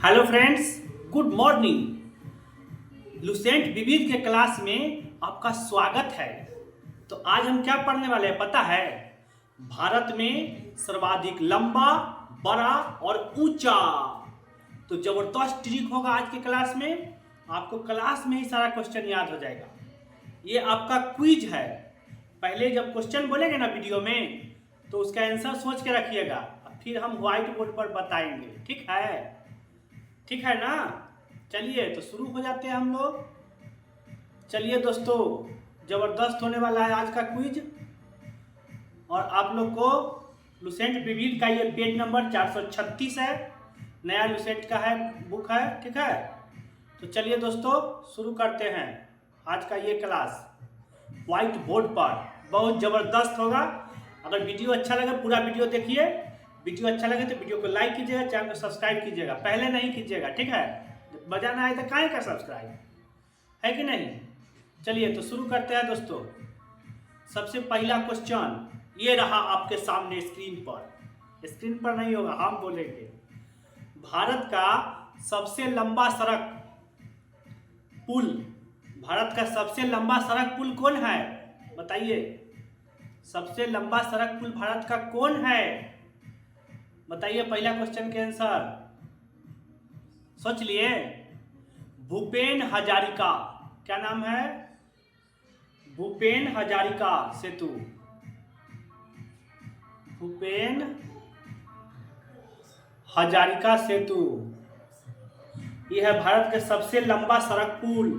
Hello friends, good morning. Lucent विविध के class में आपका स्वागत है। तो आज हम क्या पढ़ने वाले हैं पता है? भारत में सर्वाधिक लंबा, बड़ा और ऊंचा। तो जबरदस्त ट्रिक होगा आज के क्लास में। आपको क्लास में ही सारा क्वेश्चन याद हो जाएगा। ये आपका क्विज है। पहले जब क्वेश्चन बोलेंगे ना वीडियो में, तो उसका आंसर सोच के रखिएगा, फिर हम व्हाइट बोर्ड पर बताएंगे। ठीक है? ठीक है ना? चलिए तो शुरू हो जाते हैं हम लोग। चलिए दोस्तों, जबरदस्त होने वाला है आज का क्विज। और आप लोग को लुसेंट विविध का ये पेज नंबर 436 है। नया लुसेंट का है, बुक है। ठीक है? तो चलिए दोस्तों शुरू करते हैं आज का ये क्लास। व्हाइट बोर्ड पर बहुत जबरदस्त होगा। अगर वीडियो अच्छा लगे पूरा वीडियो देखिए। वीडियो अच्छा लगे तो वीडियो को लाइक कीजिएगा, चैनल को सब्सक्राइब कीजिएगा। पहले नहीं कीजिएगा, ठीक है? बजाना आए तो काहे का सब्सक्राइब, है कि नहीं? चलिए तो शुरू करते हैं दोस्तों। सबसे पहला क्वेश्चन ये रहा आपके सामने स्क्रीन पर। स्क्रीन पर नहीं होगा, हम बोलेंगे। भारत का सबसे लंबा सड़क पुल, भारत का सबसे लंबा सड़क पुल कौन है? बताइए। सबसे लंबा सड़क पुल भारत का कौन है? बताइए पहला क्वेश्चन के आंसर। सोच लिए? भूपेन हजारिका। क्या नाम है? भूपेन हजारिका सेतु। भूपेन हजारिका सेतु यह है भारत के सबसे लंबा सड़क पुल।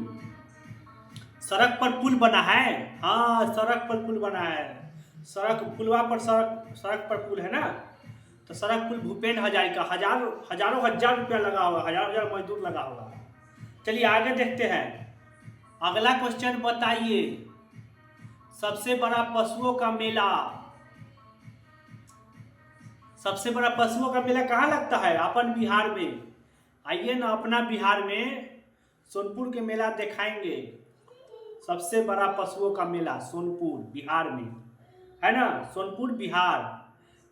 सड़क पर पुल बना है। हाँ, सड़क पर पुल बना है। सड़क पुलवा पर सड़क पर पुल है ना। तो सड़क पुल भूपेन हजारिका। हजारों हजार रुपया लगा होगा, हजार मजदूर लगा होगा। चलिए आगे देखते हैं। अगला क्वेश्चन बताइए। सबसे बड़ा पशुओं का मेला, सबसे बड़ा पशुओं का मेला कहाँ लगता है? अपन बिहार में। आइए ना अपना बिहार में सोनपुर के मेला दिखाएंगे। सबसे बड़ा पशुओं का मेला सोनपुर बिहार में है ना। सोनपुर बिहार,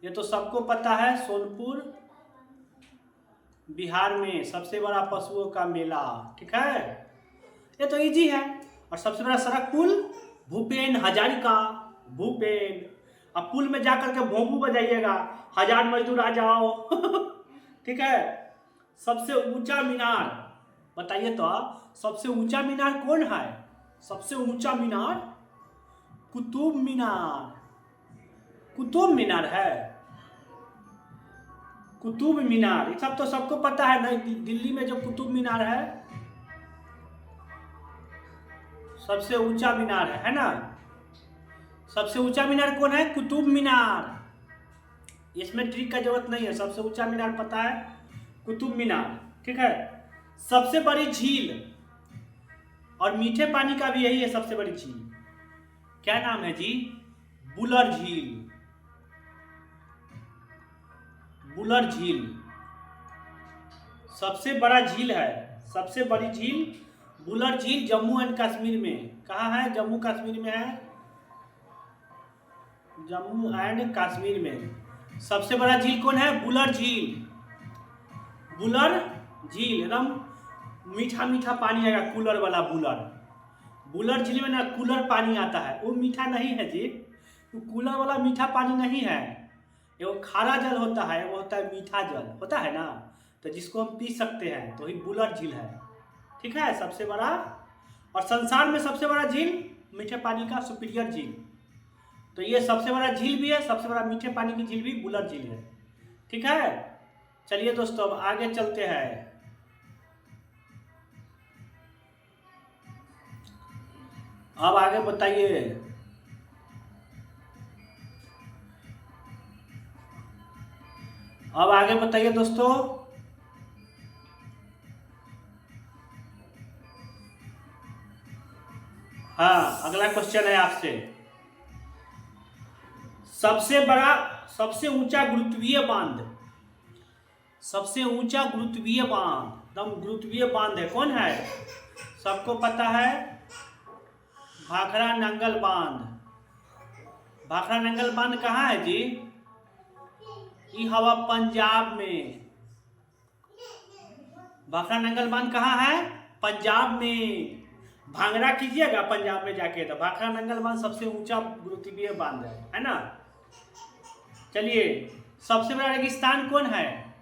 ये तो सबको पता है। सोनपुर बिहार में सबसे बड़ा पशुओं का मेला। ठीक है, ये तो इजी है। और सबसे बड़ा सड़क पुल भूपेन हजारिका। भूपेन। अब पुल में जाकर के भोंपू बजाइएगा, हजार मजदूर आ जाओ। ठीक है। सबसे ऊंचा मीनार बताइए तो। सबसे ऊंचा मीनार कौन है? सबसे ऊंचा मीनार कुतुब मीनार। कुतुब मीनार है। कुतुब मीनार, ये सब तो सबको पता है। नहीं, दिल्ली में जो कुतुब मीनार है सबसे ऊंचा मीनार है ना। सबसे ऊंचा मीनार कौन है? कुतुब मीनार। इसमें ट्रिक का जरूरत नहीं है, सबसे ऊंचा मीनार पता है, कुतुब मीनार। ठीक है। सबसे बड़ी झील और मीठे पानी का भी यही है सबसे बड़ी झील। क्या नाम है जी? बुलर झील। बुलर झील सबसे बड़ा झील है। सबसे बड़ी झील बुलर झील जम्मू एंड कश्मीर में। कहाँ है? जम्मू कश्मीर में है। जम्मू एंड कश्मीर में सबसे बड़ा झील कौन है? बुलर झील। बुलर झील एकदम मीठा मीठा पानी आएगा, कूलर वाला बुलर। बुलर झील में ना कूलर पानी आता है, वो मीठा नहीं है जी। वो कूलर वाला मीठा पानी नहीं है। वो खारा जल होता है, वो होता है मीठा जल होता है ना। तो जिसको हम पी सकते हैं, तो ही बुलर झील है। ठीक है, सबसे बड़ा। और संसार में सबसे बड़ा झील मीठे पानी का सुपीरियर झील। तो ये सबसे बड़ा झील भी है, सबसे बड़ा मीठे पानी की झील भी बुलर झील है। ठीक है। चलिए दोस्तों अब आगे चलते हैं। अब आगे बताइए। अब आगे बताइए दोस्तों। हाँ, अगला क्वेश्चन है आपसे। सबसे ऊंचा गुरुत्वीय बांध, सबसे ऊंचा गुरुत्वीय बांध, एकदम गुरुत्वीय बांध है, कौन है? सबको पता है, भाखड़ा नंगल बांध। भाखड़ा नंगल बांध कहाँ है जी? ये हवा पंजाब में। भाखड़ा नंगल बांध कहाँ है? पंजाब में। भांगड़ा कीजिएगा पंजाब में जाके तो भाखड़ा नंगल बांध सबसे ऊंचा गुरुत्वीय बांध है ना। चलिए, सबसे बड़ा रेगिस्तान कौन है?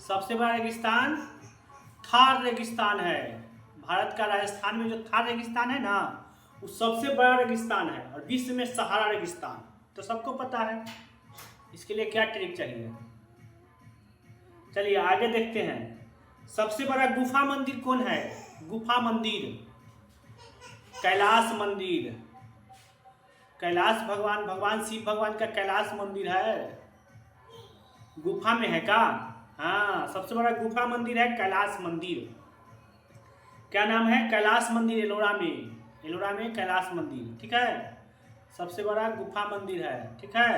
सबसे बड़ा रेगिस्तान थार रेगिस्तान है। भारत का राजस्थान में जो थार रेगिस्तान है ना, वो सबसे बड़ा रेगिस्तान है और विश्व में सहारा रेगिस्तान तो सबको पता है। इसके लिए क्या ट्रिक चाहिए? चलिए आगे देखते हैं। सबसे बड़ा गुफा मंदिर कौन है? गुफा मंदिर कैलाश मंदिर। कैलाश भगवान शिव भगवान का कैलाश मंदिर है, गुफा में है का? हाँ, सबसे बड़ा गुफा मंदिर है कैलाश मंदिर। क्या नाम है? कैलाश मंदिर, एलोरा में। एलोरा में कैलाश मंदिर, ठीक है। सबसे बड़ा गुफा मंदिर है, ठीक है।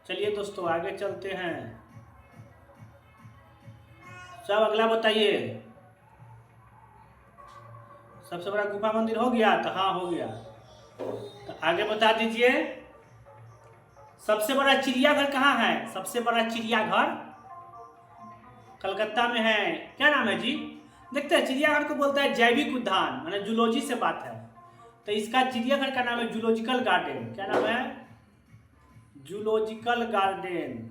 चलिए दोस्तों आगे चलते हैं। सब अगला बताइए। सबसे बड़ा गुफा मंदिर हो गया? तो हाँ हो गया। तो आगे बता दीजिए, सबसे बड़ा चिड़ियाघर कहाँ है? सबसे बड़ा चिड़ियाघर कलकत्ता में है। क्या नाम है जी? देखते हैं, चिड़ियाघर को बोलता है जैविक उद्यान, माने जूलॉजी से बात है। तो इसका चिड़ियाघर का नाम है जूलॉजिकल गार्डन। क्या नाम है? Zoological garden.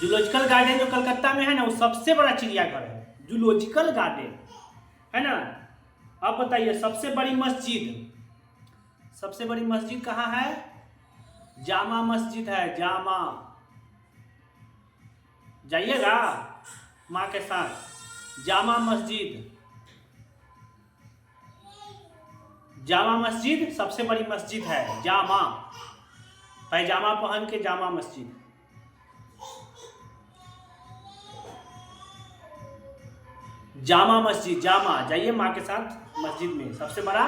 जूलॉजिकल गार्डन जो कलकत्ता में है ना, वो सबसे बड़ा चिड़ियाघर है, जूलॉजिकल गार्डन, है ना। अब बताइए, सबसे बड़ी मस्जिद, सबसे बड़ी मस्जिद कहाँ है? जामा मस्जिद है, जामा। जाइएगा माँ के साथ। जामा मस्जिद, जामा मस्जिद सबसे बड़ी मस्जिद है, जामा, पैजामा पहन के जामा मस्जिद। जामा मस्जिद, जामा, जाइए माँ के साथ मस्जिद में। सबसे बड़ा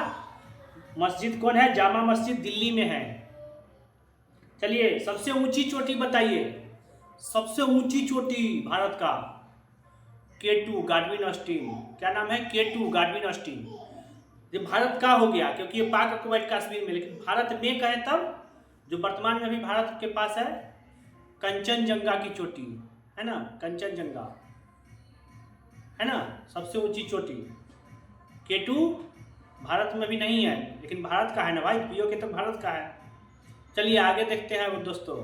मस्जिद कौन है? जामा मस्जिद दिल्ली में है। चलिए, सबसे ऊंची चोटी बताइए। सबसे ऊंची चोटी भारत का K2 गाडविन ऑस्टिन। क्या नाम है? K2 गाडविन Austin. ये भारत का हो गया क्योंकि ये पाक ऑक्युपाइड कश्मीर में, लेकिन भारत में कहें तब जो वर्तमान में भी भारत के पास है, कंचनजंगा की चोटी, है ना, कंचनजंगा, है ना, सबसे ऊंची चोटी। K2 भारत में भी नहीं है, लेकिन भारत का है ना भाई, POK तो भारत का है। चलिए आगे देखते हैं वो दोस्तों।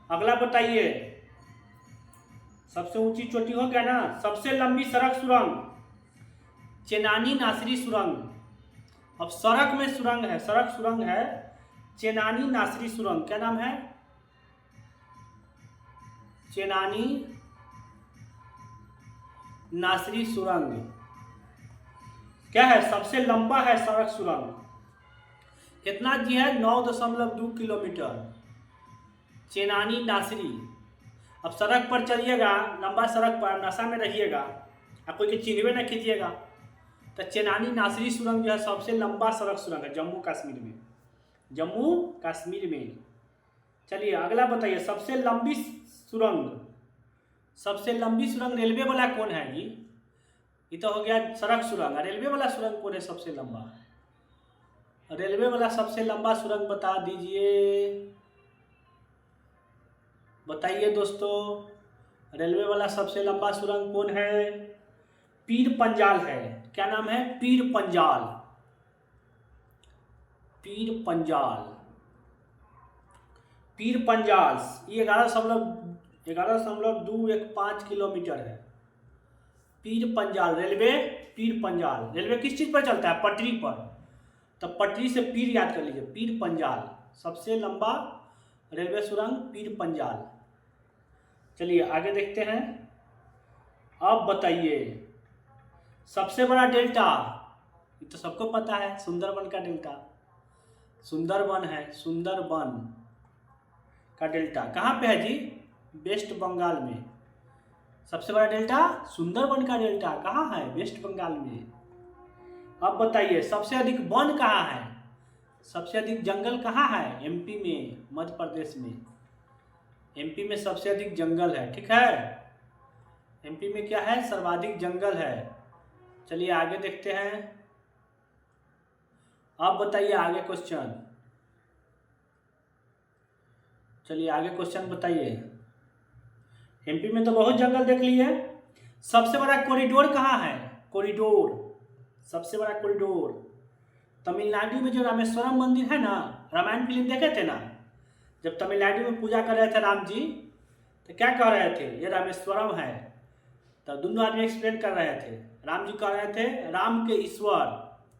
अगला बताइए, सबसे ऊंची चोटी हो गया ना। सबसे लंबी सड़क सुरंग चेनानी नासरी सुरंग। अब सड़क में सुरंग है, सड़क सुरंग है, चेनानी नासरी सुरंग। क्या नाम है? चेनानी नासरी सुरंग। क्या है? सबसे लंबा है सड़क सुरंग। कितना जी है? 9.2 किलोमीटर, चेनानी नासरी। अब सड़क पर चलिएगा, लंबा सड़क पर, नशा में रहिएगा, आप कोई के चिन्हवे न कीजिएगा। तो चेनानी नासरी सुरंग जो है सबसे लंबा सड़क सुरंग है जम्मू कश्मीर में, जम्मू कश्मीर में। चलिए अगला बताइए, सबसे लंबी सुरंग, सबसे लंबी सुरंग रेलवे वाला कौन है जी? ये तो हो गया सड़क सुरंग। रेलवे वाला सुरंग कौन है सबसे लंबा? रेलवे वाला सबसे लंबा सुरंग बता दीजिए, बताइए दोस्तों। रेलवे वाला सबसे लंबा सुरंग कौन है? पीर पंजाल है। क्या नाम है? पीर पंजाल, पीर पंजाल, पीर पंजाल। ये 11.215 किलोमीटर है। पीर पंजाल रेलवे, पीर पंजाल। रेलवे किस चीज पर चलता है? पटरी पर। तो पटरी से पीर याद कर लीजिए, पीर पंजाल सबसे लंबा रेलवे सुरंग, पीर पंजाल। चलिए आगे देखते हैं। अब बताइए, सबसे बड़ा डेल्टा, ये तो सबको पता है, सुंदरबन का डेल्टा। सुंदरबन है, सुंदरबन का डेल्टा कहाँ पे है जी? वेस्ट बंगाल में। सबसे बड़ा डेल्टा सुंदरबन का डेल्टा कहाँ है? वेस्ट बंगाल में। अब बताइए, सबसे अधिक वन कहाँ है? सबसे अधिक जंगल कहाँ है? MP में, मध्य प्रदेश में। MP में सबसे अधिक जंगल है, ठीक है। MP में क्या है? सर्वाधिक जंगल है। चलिए आगे देखते हैं। अब बताइए आगे क्वेश्चन। चलिए आगे क्वेश्चन बताइए। एमपी में तो बहुत जंगल देख लिए। सबसे बड़ा कॉरिडोर कहाँ है? कॉरिडोर, सबसे बड़ा कॉरिडोर तमिलनाडु में जो रामेश्वरम मंदिर है ना, रामायण फिल्म देखे थे ना, जब तमिलनाडु में पूजा कर रहे थे राम जी, तो क्या कह रहे थे? ये रामेश्वरम है। तो दोनों आदमी एक्सप्लेन कर रहे थे। राम जी कह रहे थे राम के ईश्वर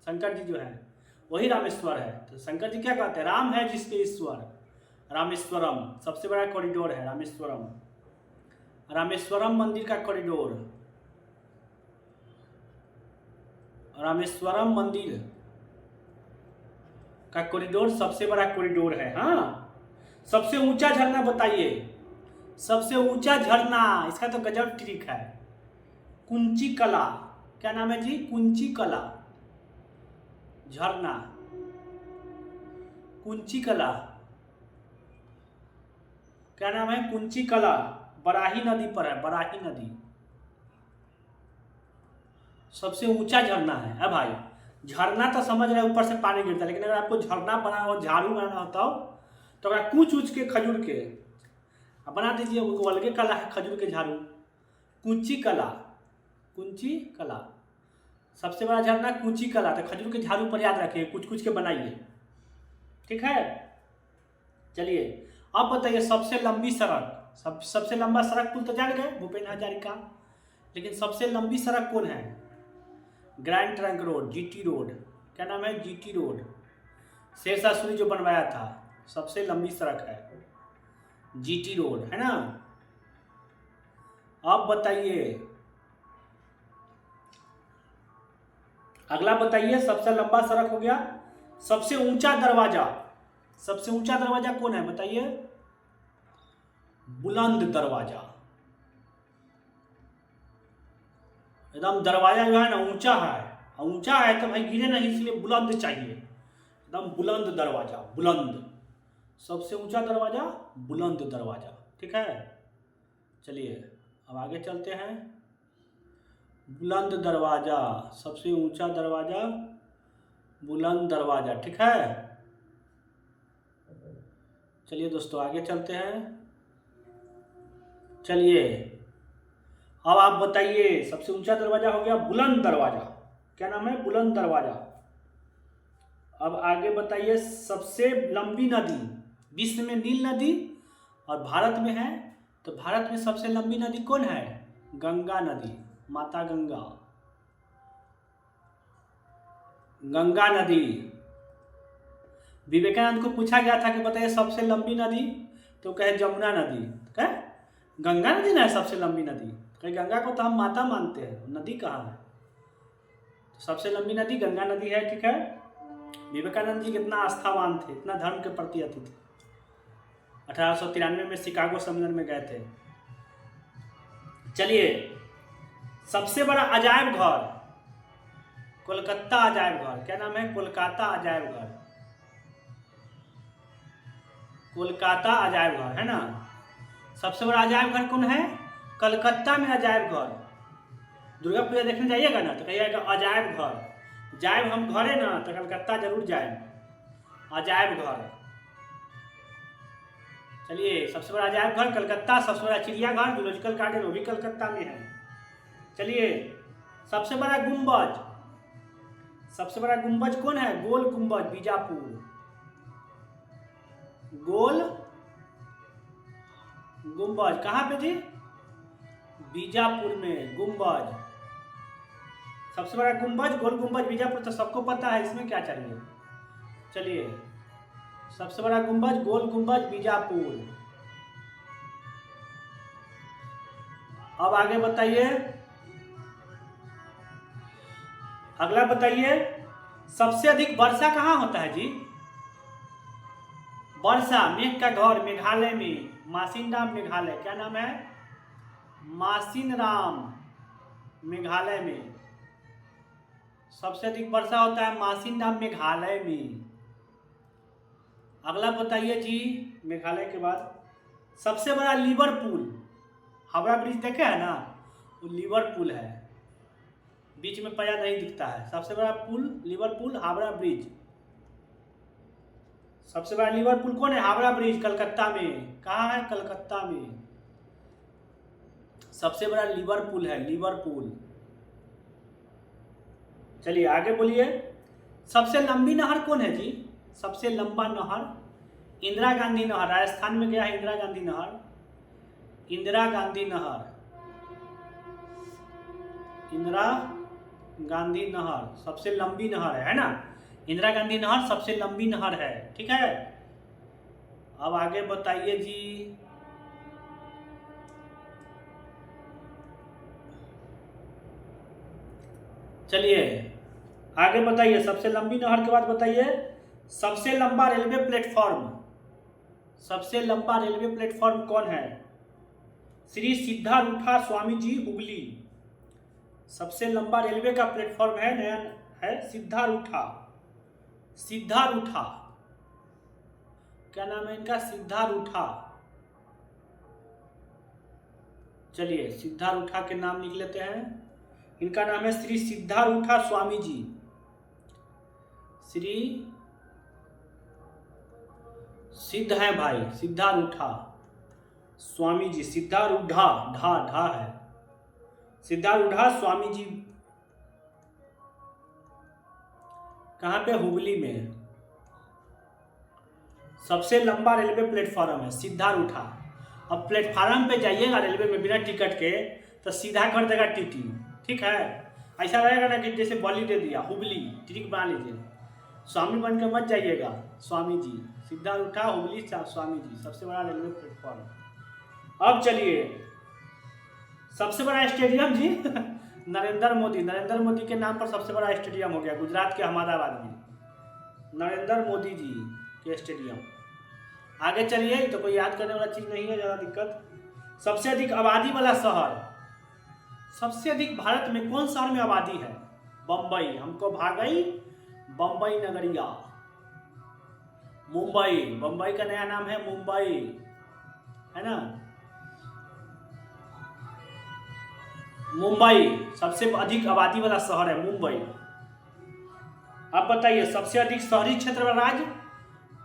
शंकर जी जो है वही रामेश्वर है। तो शंकर जी क्या कहते हैं? राम है जिसके ईश्वर, रामेश्वरम सबसे बड़ा कॉरिडोर है। रामेश्वरम, रामेश्वरम मंदिर का कॉरिडोर, रामेश्वरम मंदिर का कॉरिडोर सबसे बड़ा कॉरिडोर है। हाँ, सबसे ऊंचा झरना बताइए। सबसे ऊंचा झरना, इसका तो गजब ट्रिक है। कुंची कला, क्या नाम है जी? कुंची कला झरना, कुंची कला, क्या नाम है? कुंची कला, बराही नदी पर है, बराही नदी सबसे ऊंचा झरना है। अब भाई झरना तो समझ रहे ऊपर से पानी गिरता है, लेकिन अगर आपको झरना बनाना हो, झाड़ू बनाना होता हो, तो अगर कूच ऊंच के खजूर के बना दीजिए, वो अलगे कला है खजूर के झाड़ू। कुंची कला, कुंची कला सबसे बड़ा झरना कुंची कला। तो खजूर के झाड़ू पर याद रखिए, कुछ कुछ के बनाइए, ठीक है। चलिए अब बताइए सबसे लंबी सड़क। सबसे लंबा सड़क पुल तो जान गए, भूपेन हजारिका, लेकिन सबसे लंबी सड़क कौन है? Grand trunk road, GT road, क्या नाम है? जीटी रोड, शेरशाह सूरी जो बनवाया था, सबसे लंबी सड़क है जीटी रोड, है ना। अब बताइए अगला बताइए, सबसे लंबा सड़क हो गया। सबसे ऊंचा दरवाजा, सबसे ऊंचा दरवाजा कौन है बताइए? बुलंद दरवाजा, एकदम दरवाजा जो है ना ऊंचा है, ऊंचा है तो भाई गिरे नहीं, इसलिए बुलंद चाहिए, एकदम बुलंद दरवाजा, बुलंद, सबसे ऊंचा दरवाजा बुलंद दरवाजा, ठीक है। चलिए अब आगे चलते हैं। बुलंद दरवाजा, सबसे ऊंचा दरवाजा बुलंद दरवाजा, ठीक है। चलिए दोस्तों आगे चलते हैं। चलिए अब आप बताइए, सबसे ऊंचा दरवाजा हो गया, बुलंद दरवाजा, क्या नाम है? बुलंद दरवाजा। अब आगे बताइए सबसे लंबी नदी। विश्व में नील नदी और भारत में है, तो भारत में सबसे लंबी नदी कौन है? गंगा नदी, माता गंगा, गंगा नदी। विवेकानंद को पूछा गया था कि बताइए सबसे लंबी नदी, तो कहे जमुना नदी। कहे गंगा नदी ना है सबसे लंबी नदी, कहे गंगा को तो हम माता मानते हैं, नदी कहाँ है? तो सबसे लंबी नदी गंगा नदी है, ठीक है। विवेकानंद जी कितना आस्थावान थे, इतना धर्म के प्रति अति थे। 1893 में शिकागो सम्मेलन में गए थे। चलिए सबसे बड़ा अजायब घर, कोलकाता अजायब घर, क्या नाम है? कोलकाता अजायब घर, कोलकाता अजायब घर, है ना। सबसे बड़ा अजायब घर कौन है? कलकत्ता में अजायब घर। दुर्गा पूजा देखने जाइएगा ना तो कहिएगा अजायब घर, जायब हम घर है ना तो कलकत्ता जरूर जाए, अजायब घर। चलिए सबसे बड़ा अजायब घर कलकत्ता, सबसे बड़ा चिड़ियाघर जूलॉजिकल गार्डन वो भी कलकत्ता में है। चलिए सबसे बड़ा गुंबज, सबसे बड़ा गुंबज कौन है? गोल गुंबज, बीजापुर, गोल गुंबज कहाँ पे जी? बीजापुर में गुंबज, सबसे बड़ा गुंबज गोल गुंबज बीजापुर, तो सबको पता है, इसमें क्या चाहिए। चलिए सबसे बड़ा गुंबज गोल गुंबज बीजापुर। अब आगे बताइए, अगला बताइए सबसे अधिक वर्षा कहाँ होता है जी? वर्षा, मेघ का घर, मेघालय में, मासिनराम मेघालय, क्या नाम है? मासिनराम, मेघालय में सबसे अधिक वर्षा होता है मासिनराम मेघालय में। अगला बताइए जी, मेघालय के बाद सबसे बड़ा लिवरपूल, हावड़ा ब्रिज देखे है ना, वो लिवरपूल है, बीच में पैर नहीं दिखता है। सबसे बड़ा पुल लिवरपूल हावड़ा ब्रिज, सबसे बड़ा लिवरपूल कौन है? हावड़ा ब्रिज, कलकत्ता में। कहाँ है? कलकत्ता में। सबसे बड़ा लिवरपूल है, लिवरपूल। चलिए आगे बोलिए। सबसे लंबी नहर कौन है जी? सबसे लंबा नहर? इंदिरा गांधी नहर। राजस्थान में क्या है? इंदिरा गांधी नहर। इंदिरा गांधी नहर, इंदिरा गांधी नहर सबसे लंबी नहर है ना? इंदिरा गांधी नहर सबसे लंबी नहर है, ठीक है। अब आगे बताइए जी। चलिए आगे बताइए, सबसे लंबी नहर के बाद बताइए सबसे लंबा रेलवे प्लेटफॉर्म। सबसे लंबा रेलवे प्लेटफॉर्म कौन है? श्री सिद्धारूठा स्वामी जी, हुबली। सबसे लंबा रेलवे का प्लेटफॉर्म है, नया है, सिद्धारूठा। सिद्धारूठा, क्या नाम है इनका? सिद्धारूठा। चलिए सिद्धारूठा के नाम लिख लेते हैं। इनका नाम है श्री सिद्धारूठा स्वामी जी। श्री सिद्ध है भाई, सिद्धारूठा स्वामी जी। सिद्धारूढ़ा, ढा ढा है, सिद्धारूढ़ा स्वामी जी। कहां पे? हुबली में। सबसे लंबा रेलवे प्लेटफॉर्म है सिद्धारूठा। अब प्लेटफॉर्म पे जाइएगा रेलवे में बिना टिकट के तो सीधा कर देगा टीटी, ठीक है। ऐसा रहेगा ना कि जैसे बलि दे दिया, हुबली टिकट बना लीजिए। स्वामी बन के मत जाइएगा, स्वामी जी। सिद्धारूठा, हुबली, स्वामी जी, सबसे बड़ा रेलवे प्लेटफॉर्म। अब चलिए सबसे बड़ा स्टेडियम जी नरेंद्र मोदी। नरेंद्र मोदी के नाम पर सबसे बड़ा स्टेडियम हो गया गुजरात के अहमदाबाद में, नरेंद्र मोदी जी के स्टेडियम। आगे चलिए, तो कोई याद करने वाला चीज नहीं है, ज़्यादा दिक्कत। सबसे अधिक आबादी वाला शहर। सबसे अधिक भारत में कौन शहर में आबादी है? बम्बई। हमको भागई बम्बई नगरिया, मुंबई। बम्बई का नया नाम है मुंबई, है ना। मुंबई सबसे अधिक आबादी वाला शहर है, मुंबई। अब बताइए सबसे अधिक शहरी क्षेत्र वाला राज्य,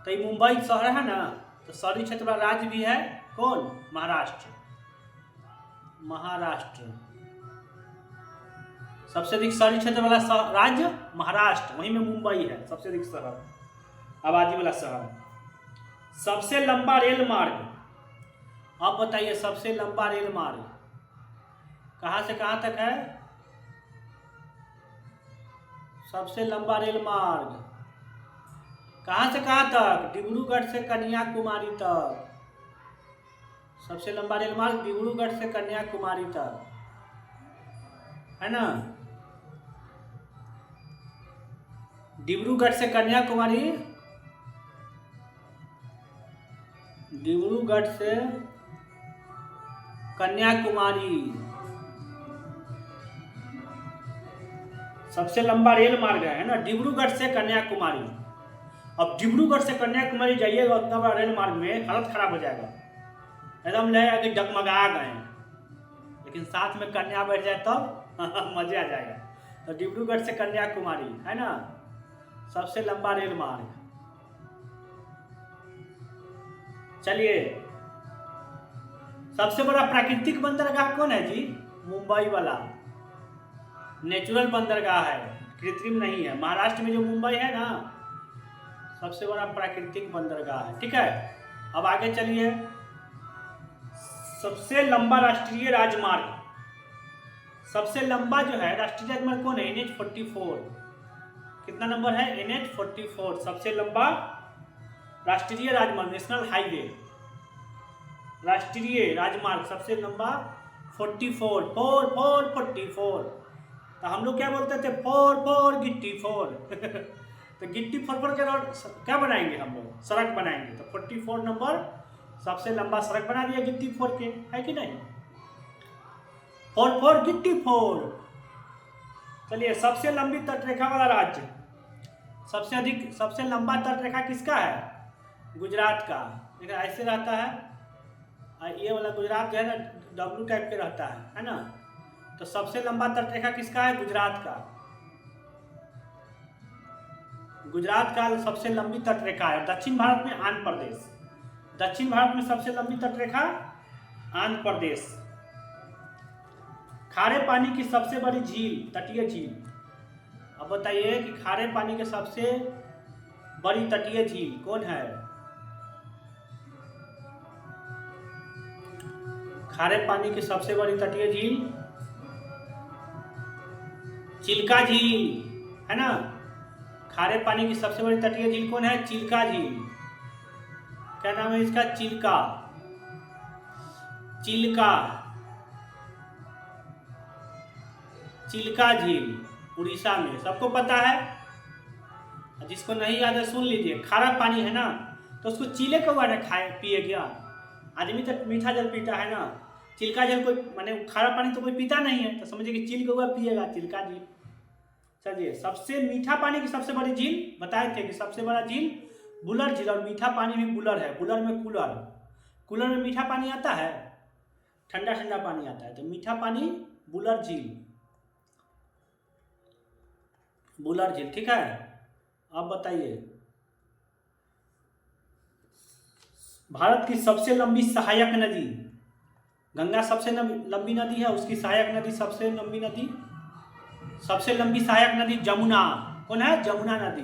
तो ये मुंबई शहर है ना, तो शहरी क्षेत्र वाला राज्य भी है कौन? महाराष्ट्र। महाराष्ट्र सबसे अधिक शहरी क्षेत्र वाला राज्य महाराष्ट्र, वहीं में मुंबई है सबसे अधिक शहर, आबादी वाला शहर। सबसे लंबा रेल मार्ग। अब बताइए सबसे लंबा रेल मार्ग कहां से कहां तक है? सबसे लंबा रेल मार्ग कहां से कहां तक? डिब्रूगढ़ से कन्याकुमारी तक। सबसे लंबा रेल मार्ग डिब्रूगढ़ से कन्याकुमारी तक, है ना। डिब्रूगढ़ से कन्याकुमारी, डिब्रूगढ़ से कन्याकुमारी सबसे लंबा रेल मार्ग है ना, डिब्रूगढ़ से कन्याकुमारी। अब डिब्रूगढ़ से कन्याकुमारी जाइएगा उतना बड़ा रेल मार्ग में, हालत खराब हो जाएगा, एकदम लगेगा कि डगमगा गए, लेकिन साथ में कन्या बैठ जाए तब मजे आ जाएगा। तो डिब्रूगढ़ से कन्याकुमारी है ना सबसे लंबा रेल मार्ग। चलिए सबसे बड़ा प्राकृतिक बंदरगाह कौन है जी? मुंबई वाला, नेचुरल बंदरगाह है, कृत्रिम नहीं है। महाराष्ट्र में जो मुंबई है ना, सबसे बड़ा प्राकृतिक बंदरगाह है, ठीक है। अब आगे चलिए, सबसे लंबा राष्ट्रीय राजमार्ग। सबसे लंबा जो है राष्ट्रीय राजमार्ग कौन है? NH-44। कितना नंबर है? NH-44 सबसे लंबा राष्ट्रीय राजमार्ग, नेशनल हाईवे, राष्ट्रीय राजमार्ग सबसे लंबा 44। तो हम लोग क्या बोलते थे? 4 गिट्टी 4 तो गिट्टी 4 के रोड क्या बनाएंगे हम लोग? सड़क बनाएंगे। तो 44 नंबर सबसे लंबा सड़क बना दिया गिट्टी 4 के, है कि नहीं? 4 गिट्टी 4। चलिए सबसे लंबी तटरेखा वाला राज्य, सबसे लंबा तटरेखा किसका है? गुजरात का। देखिए ऐसे रहता है, ये वाला गुजरात जो है ना W टाइप के रहता है ना। तो सबसे लंबा तटरेखा किसका है? गुजरात का। गुजरात का सबसे लंबी तटरेखा है। दक्षिण भारत में आंध्र प्रदेश, दक्षिण भारत में सबसे लंबी तटरेखा आंध्र प्रदेश। खारे पानी की सबसे बड़ी झील, तटीय झील। अब बताइए कि खारे पानी के सबसे बड़ी तटीय झील कौन है? खारे पानी की सबसे बड़ी तटीय झील चिल्का झील है ना। खारे पानी की सबसे बड़ी तटीय झील कौन है? चिल्का झील। क्या नाम है इसका? चिल्का, चिल्का, चिल्का झील उड़ीसा में, सबको पता है। जिसको नहीं याद है सुन लीजिए। खारा पानी है ना तो उसको चीले कौआ ना खाए पिए क्या? आदमी तो मीठा जल पीता है ना, चिल्का जल कोई माने खारा पानी तो कोई पीता नहीं है, तो समझिए कि चिल कौआ पिएगा, चिल्का झील। चलिए, सबसे मीठा पानी की सबसे बड़ी झील बताए थे कि सबसे बड़ा झील बुलर झील, और मीठा पानी भी बुलर है। बुलर में कूलर, कूलर में मीठा पानी आता है, ठंडा ठंडा पानी आता है, तो मीठा पानी बुलर झील, बुलर झील। ठीक है, अब बताइए भारत की सबसे लंबी सहायक नदी। गंगा सबसे लंबी नदी है, उसकी सहायक नदी सबसे लंबी नदी, सबसे लंबी सहायक नदी जमुना। कौन है? जमुना नदी।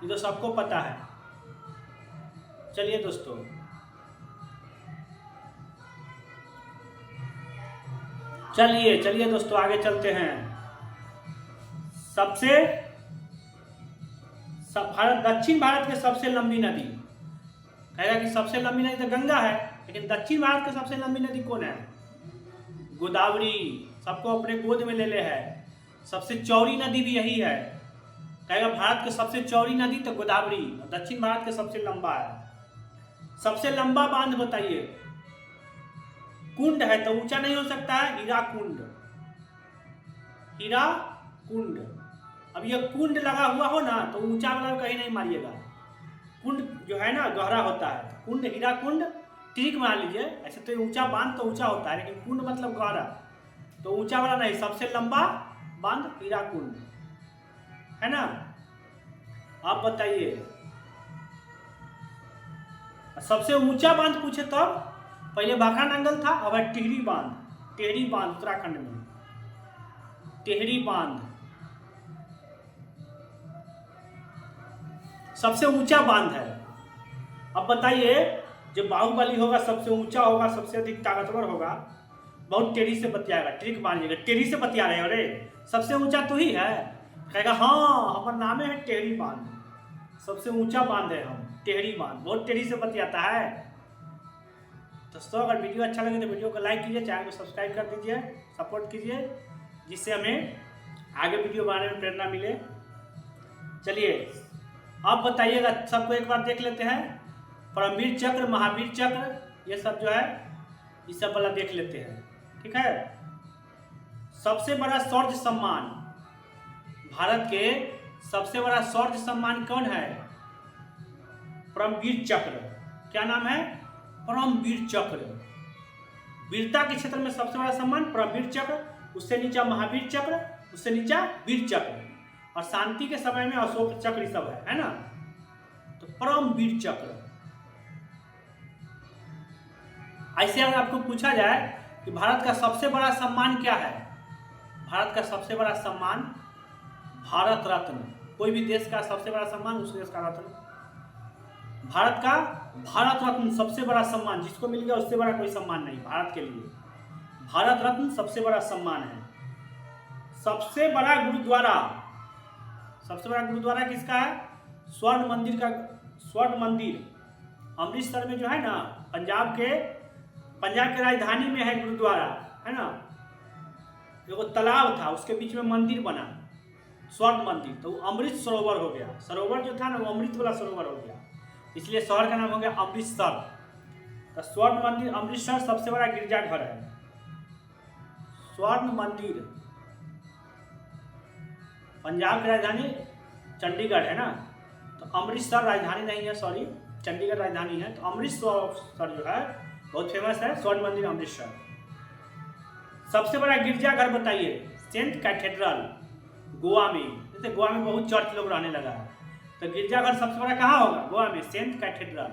ये तो सबको पता है। चलिए दोस्तों, चलिए दोस्तों आगे चलते हैं। भारत दक्षिण भारत की सबसे लंबी नदी, कहेगा कि सबसे लंबी नदी तो गंगा है, लेकिन दक्षिण भारत की सबसे लंबी नदी कौन है? गोदावरी। सबको अपने गोद में ले ले है। सबसे चौड़ी नदी भी यही है, कहेगा भारत की सबसे चौड़ी नदी तो गोदावरी, दक्षिण भारत के सबसे लंबा है। सबसे लंबा बांध बताइए। कुंड है तो ऊंचा नहीं हो सकता है, हीरा कुंड, हीरा कुंड। अब ये कुंड लगा हुआ हो ना तो ऊंचा वाला कहीं नहीं मारिएगा। कुंड जो है ना गहरा होता है, कुंड, हीरा कुंड, ठीक मान लीजिए। ऐसे तो ऊंचा बांध तो ऊंचा होता है, लेकिन कुंड मतलब गहरा, तो ऊंचा वाला नहीं। सबसे लंबा बांध हीरा कुंड है ना। आप बताइए सबसे ऊंचा बांध पूछे तब पहले भाखड़ा नांगल था, अब है टिहरी बांध। टिहरी बांध उत्तराखंड में, टिहरी बांध सबसे ऊंचा बांध है। अब बताइए जो बाहुबली होगा सबसे ऊंचा होगा, सबसे अधिक ताकतवर होगा, बहुत टेढ़ी से बतियाएगा, ट्रिक मारिएगा, टेढ़ी से बतिया रहे हो, अरे सबसे ऊंचा तू ही है, कहेगा हाँ हमारा नाम है टेढ़ी बांध, सबसे ऊंचा बांध है हम, टेढ़ी बांध, बहुत टेढ़ी से बतियाता है। दोस्तों अगर वीडियो अच्छा लगे तो वीडियो को लाइक कीजिए, चैनल को सब्सक्राइब कर दीजिए, सपोर्ट कीजिए, जिससे हमें आगे वीडियो बनाने में प्रेरणा मिले। चलिए आप बताइएगा, सबको एक बार देख लेते हैं। परमवीर चक्र, महावीर चक्र, ये सब जो है इस सब वाला देख लेते हैं। ठीक है, सबसे बड़ा शौर्य सम्मान, भारत के सबसे बड़ा शौर्य सम्मान कौन है? परमवीर चक्र। क्या नाम है? परमवीर चक्र। वीरता के क्षेत्र में सबसे बड़ा सम्मान परमवीर चक्र, उससे नीचा महावीर चक्र, उससे नीचा वीर चक्र, और शांति के समय में अशोक चक्र सब है ना। तो परमवीर चक्र। ऐसे अगर आपको पूछा जाए कि भारत का सबसे बड़ा सम्मान क्या है, भारत का सबसे बड़ा सम्मान भारत रत्न। कोई भी देश का सबसे बड़ा सम्मान उस देश का रत्न, भारत का भारत रत्न सबसे बड़ा सम्मान, जिसको मिल गया उससे बड़ा कोई सम्मान नहीं भारत के लिए। भारत रत्न सबसे बड़ा सम्मान है। सबसे बड़ा गुरुद्वारा, सबसे बड़ा गुरुद्वारा किसका है? स्वर्ण मंदिर का, स्वर्ण मंदिर अमृतसर में जो है ना, पंजाब के राजधानी में है गुरुद्वारा, है ना। वो तालाब था, उसके बीच में मंदिर बना, स्वर्ण मंदिर, तो अमृत सरोवर हो गया। सरोवर जो था ना वो अमृत वाला सरोवर हो गया, इसलिए शहर का नाम हो गया अमृतसर। तो स्वर्ण मंदिर अमृतसर सबसे बड़ा गिरजाघर है। स्वर्ण मंदिर, पंजाब की राजधानी चंडीगढ़ है ना, तो अमृतसर राजधानी नहीं है, सॉरी चंडीगढ़ राजधानी है। तो अमृतसर जो है बहुत फेमस है, स्वर्ण मंदिर अमृतसर। सबसे बड़ा गिरजाघर बताइए? सेंट कैथेड्रल, गोवा में। जैसे गोवा में बहुत चर्च लोग रहने लगा है, तो गिरजाघर सबसे बड़ा कहाँ होगा? गोवा में Saint cathedral.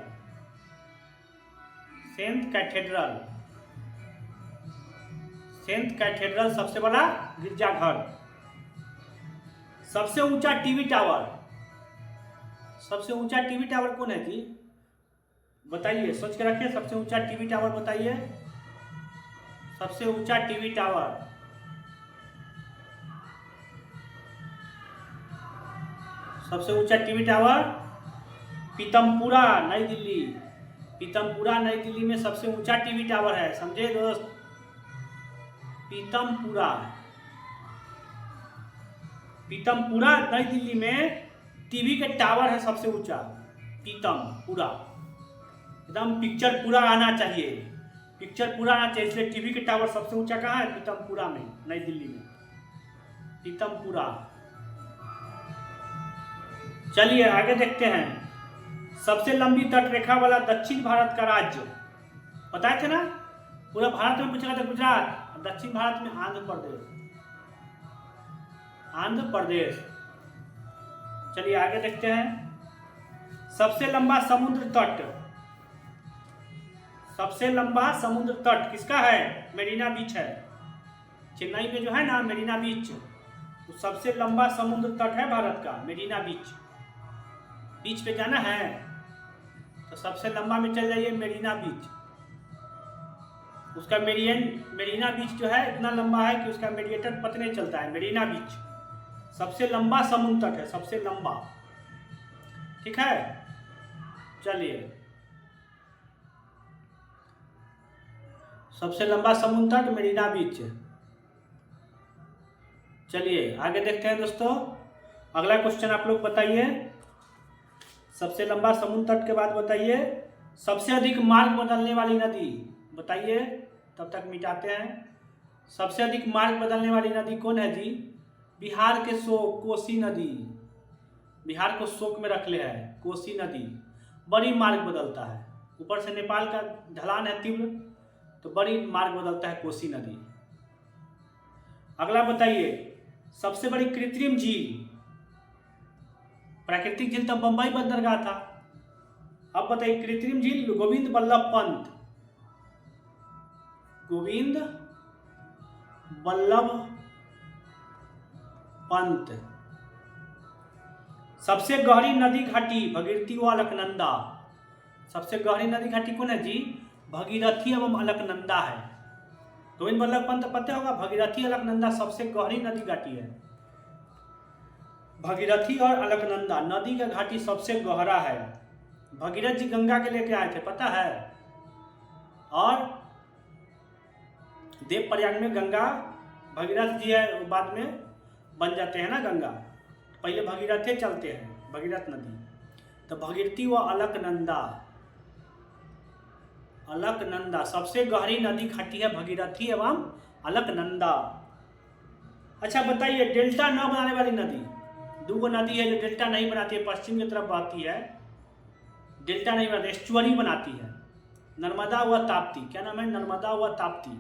Saint cathedral, Saint cathedral सबसे बड़ा गिरजाघर। सबसे ऊंचा टीवी टावर, सबसे ऊंचा टीवी टावर कौन है जी? बताइए, सोच के रखिए। सबसे ऊंचा टीवी टावर बताइए। सबसे ऊंचा टीवी टावर, सबसे ऊंचा टीवी टावर पीतमपुरा नई दिल्ली। पीतमपुरा नई दिल्ली में सबसे ऊंचा टीवी टावर है, समझे दोस्त? पीतमपुरा, पीतमपुरा नई दिल्ली में टीवी के टावर है सबसे ऊंचा। पीतमपुरा, एकदम पिक्चर पूरा आना चाहिए, पिक्चर पूरा आना चाहिए, इसलिए टीवी के टावर सबसे ऊंचा कहाँ है? पीतमपुरा में, नई दिल्ली में, पीतमपुरा। चलिए आगे देखते हैं। सबसे लंबी तट रेखा वाला दक्षिण भारत का राज्य, बताए थे ना? पूरा भारत में पूछा था गुजरात, दक्षिण भारत में आंध्र प्रदेश। आंध्र प्रदेश। चलिए आगे देखते हैं। सबसे लंबा समुद्र तट, सबसे लंबा समुद्र तट किसका है? मेरीना बीच है। चेन्नई में जो है ना मेरीना बीच, तो सबसे लंबा समुद्र तट है भारत का मेरीना बीच। बीच पे जाना है तो सबसे लंबा में चल जाइए मेरीना बीच। उसका मेरीना बीच जो है इतना लंबा है कि उसका मेडिएटर पता नहीं चलता है। मेरीना बीच सबसे लंबा समुद्र तट है, सबसे लंबा। ठीक है, चलिए सबसे लंबा समुद्र तट मेरीना बीच। चलिए आगे देखते हैं दोस्तों। अगला क्वेश्चन आप लोग बताइए। सबसे लंबा समुद्र तट के बाद बताइए सबसे अधिक मार्ग बदलने वाली नदी, बताइए। तब तक मिटाते हैं। सबसे अधिक मार्ग बदलने वाली नदी कौन है जी? बिहार के शोक, कोसी नदी। बिहार को शोक में रख ले है कोसी नदी, बड़ी मार्ग बदलता है। ऊपर से नेपाल का ढलान है तीव्र, तो बड़ी मार्ग बदलता है कोसी नदी। अगला बताइए सबसे बड़ी कृत्रिम झील। प्राकृतिक झील तो बंबई बंदरगाह था। अब बताइए कृत्रिम झील गोविंद बल्लभ पंत, गोविंद बल्लभ पंत। सबसे गहरी नदी घाटी भगीरथी व अलकनंदा। सबसे गहरी नदी घाटी कौन है जी? भगीरथी एवं अलकनंदा है। गोविंद बल्लभ पंत पता होगा। भगीरथी अलकनंदा सबसे गहरी नदी घाटी है। भगीरथी और अलकनंदा नदी का घाटी सबसे गहरा है। भगीरथ जी गंगा के लेके आए थे, पता है? और देवप्रयाग में गंगा, भगीरथ जी है, बाद में बन जाते हैं ना गंगा। पहले भगीरथे चलते हैं, भगीरथ नदी। तो भगीरथी व अलकनंदा, अलकनंदा सबसे गहरी नदी घाटी है भगीरथी एवं अलकनंदा। अच्छा बताइए डेल्टा न बनाने वाली नदी। दो नदी है जो डेल्टा नहीं बनाती है, पश्चिम की तरफ बहती है, डेल्टा नहीं बनाती, एस्चुअरी बनाती है। नर्मदा व ताप्ती। क्या नाम है? नर्मदा व ताप्ती।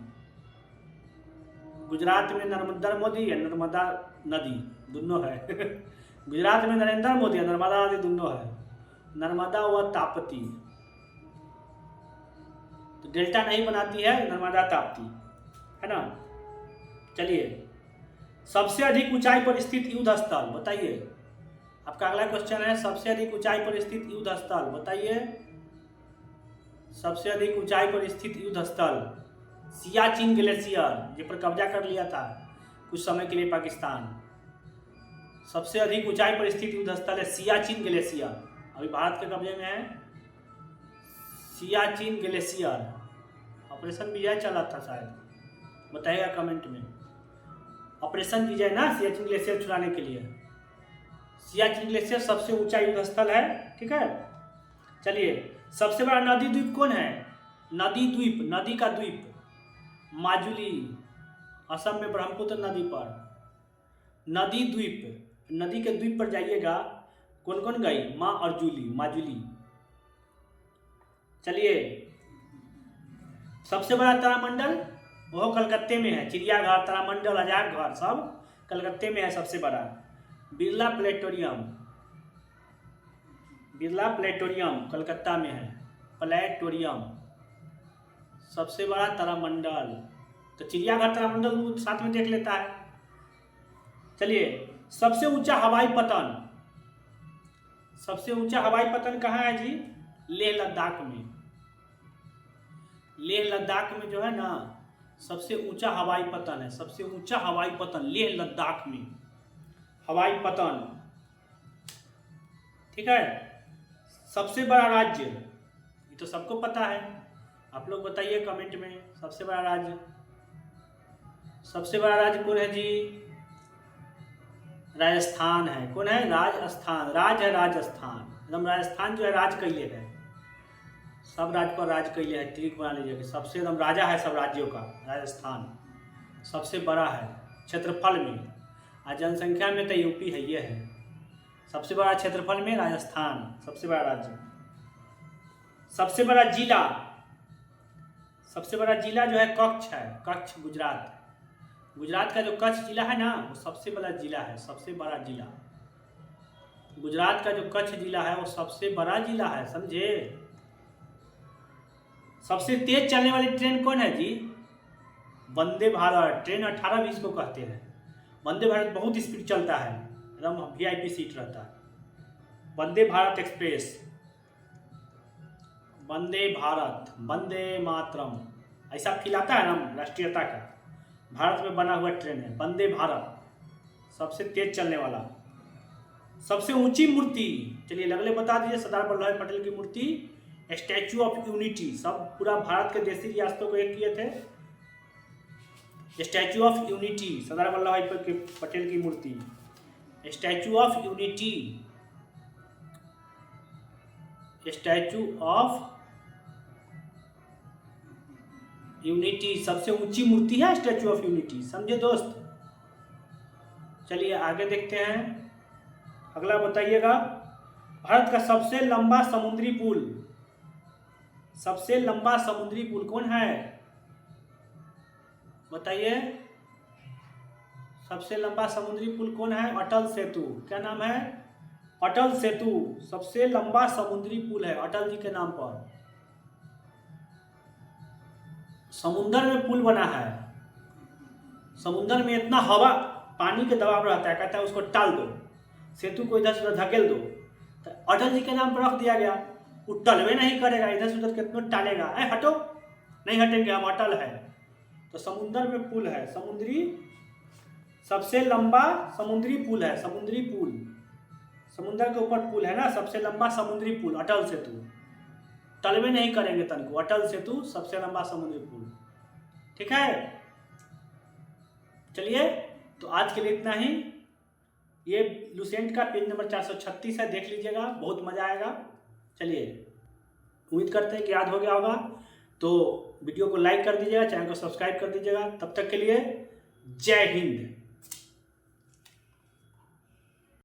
गुजरात में नर्मदा मोदी है, नर्मदा नदी दोनों है। गुजरात में नरेंद्र मोदी है, नर्मदा नदी दोनों है। नर्मदा व ताप्ती, तो डेल्टा नहीं बनाती है नर्मदा ताप्ती, है ना? चलिए सबसे अधिक ऊंचाई पर स्थित युद्ध स्थल बताइए। आपका अगला क्वेश्चन है सबसे अधिक ऊंचाई पर स्थित युद्ध स्थल बताइए। सबसे अधिक ऊंचाई पर स्थित युद्ध स्थल सियाचिन ग्लेशियर, जिस पर कब्जा कर लिया था कुछ समय के लिए पाकिस्तान। सबसे अधिक ऊंचाई पर स्थित युद्ध स्थल है सियाचिन ग्लेशियर, अभी भारत के कब्जे में है सियाचिन ग्लेशियर। ऑपरेशन विजय चला था शायद, बताइएगा कमेंट में। ऑपरेशन विजय ना सियाचिन ग्लेशियर छुड़ाने के लिए। सियाचिन ग्लेशियर सबसे ऊंचा युद्ध स्थल है। ठीक है, चलिए सबसे बड़ा नदी द्वीप कौन है? नदी द्वीप, नदी का द्वीप माजुली, असम में ब्रह्मपुत्र नदी पर। नदी द्वीप, नदी के द्वीप पर जाइएगा। कौन कौन गई? माँ अर्जुली, माजुली। चलिए सबसे बड़ा तारामंडल वो कलकत्ते में है। चिड़ियाघर, तारामंडल, अजायब घर सब कलकत्ते में है सबसे बड़ा। बिरला प्लेनेटोरियम, बिरला प्लेनेटोरियम कलकत्ता में है, प्लेनेटोरियम। सबसे बड़ा तारामंडल, तो चिड़ियाघर तारामंडल साथ में देख लेता है। चलिए, सबसे ऊंचा हवाई पतन, सबसे ऊंचा हवाई पतन कहाँ है जी? लेह लद्दाख में। लेह लद्दाख में जो है ना सबसे ऊंचा हवाई पतन है, सबसे ऊंचा हवाई पतन लेह लद्दाख में हवाई पतन। ठीक है। सबसे बड़ा राज्य, ये तो सबको पता है, आप लोग बताइए कमेंट में सबसे बड़ा राज्य। सबसे बड़ा राज्य कौन है जी? राजस्थान है। कौन है? राजस्थान। राज है राजस्थान, एकदम राजस्थान जो है राज कैले है, सब राज्य पर राज कैले है। ट्रिक बना लीजिए कि सबसे एकदम राजा है सब राज्यों का राजस्थान। सबसे बड़ा है क्षेत्रफल में, और जनसंख्या में तो यूपी है, ये है सबसे बड़ा क्षेत्रफल में राजस्थान, सबसे बड़ा राज्य। सबसे बड़ा जिला, सबसे बड़ा जिला जो है कच्छ है, कच्छ गुजरात। गुजरात का जो कच्छ जिला है ना वो सबसे बड़ा जिला है, सबसे बड़ा जिला। गुजरात का जो कच्छ जिला है वो सबसे बड़ा जिला है, समझे। सबसे तेज चलने वाली ट्रेन कौन है जी? वंदे भारत ट्रेन, 18-20 को कहते हैं। वंदे भारत बहुत स्पीड चलता है, एकदम VIP सीट रहता है। वंदे भारत एक्सप्रेस, वंदे भारत, वंदे मातरम, ऐसा फील आता है ना राष्ट्रीयता का। भारत में बना हुआ ट्रेन है वंदे भारत, सबसे तेज चलने वाला। सबसे ऊंची मूर्ति, चलिए अगले बता दीजिए। सरदार वल्लभ भाई पटेल की मूर्ति, स्टैचू ऑफ यूनिटी, सब पूरा भारत के देशी रियासतों को एक किए थे। Statue of unity, Sardar Vallabhbhai Patel की मूर्ति, statue of unity, statue of unity सबसे ऊंची मूर्ति है, स्टैचू ऑफ यूनिटी, समझे दोस्त। चलिए आगे देखते हैं, अगला बताइएगा। भारत का सबसे लंबा समुद्री पुल, सबसे लंबा समुद्री पुल कौन है? बताइए, सबसे लंबा समुद्री पुल कौन है? अटल सेतु। क्या नाम है? अटल सेतु, सबसे लंबा समुद्री पुल है अटल जी के नाम पर। समुंदर में पुल बना है, समुंदर में इतना हवा पानी के दबाव रहता है, कहता है उसको टाल दो, सेतु को इधर से उधर धकेल दो, तो अटल जी के नाम पर रख दिया गया। वो टलवे नहीं करेगा, इधर से उधर कितना टालेगा, हटो, नहीं हटेंगे हम, अटल है। तो समुंदर में पुल है, समुद्री, सबसे लंबा समुद्री पुल है, समुद्री पुल, समुंदर के ऊपर पुल है ना, सबसे लंबा समुद्री पुल अटल सेतु, टलवे नहीं करेंगे तन को, अटल सेतु सबसे लंबा समुद्री पुल। ठीक है। चलिए, तो आज के लिए इतना ही। ये लुसेंट का पेज नंबर 436 है, देख लीजिएगा, बहुत मजा आएगा। चलिए, उम्मीद करते हैं कि याद हो गया होगा, तो वीडियो को लाइक कर दीजिएगा, चैनल को सब्सक्राइब कर दीजिएगा। तब तक के लिए जय हिंद।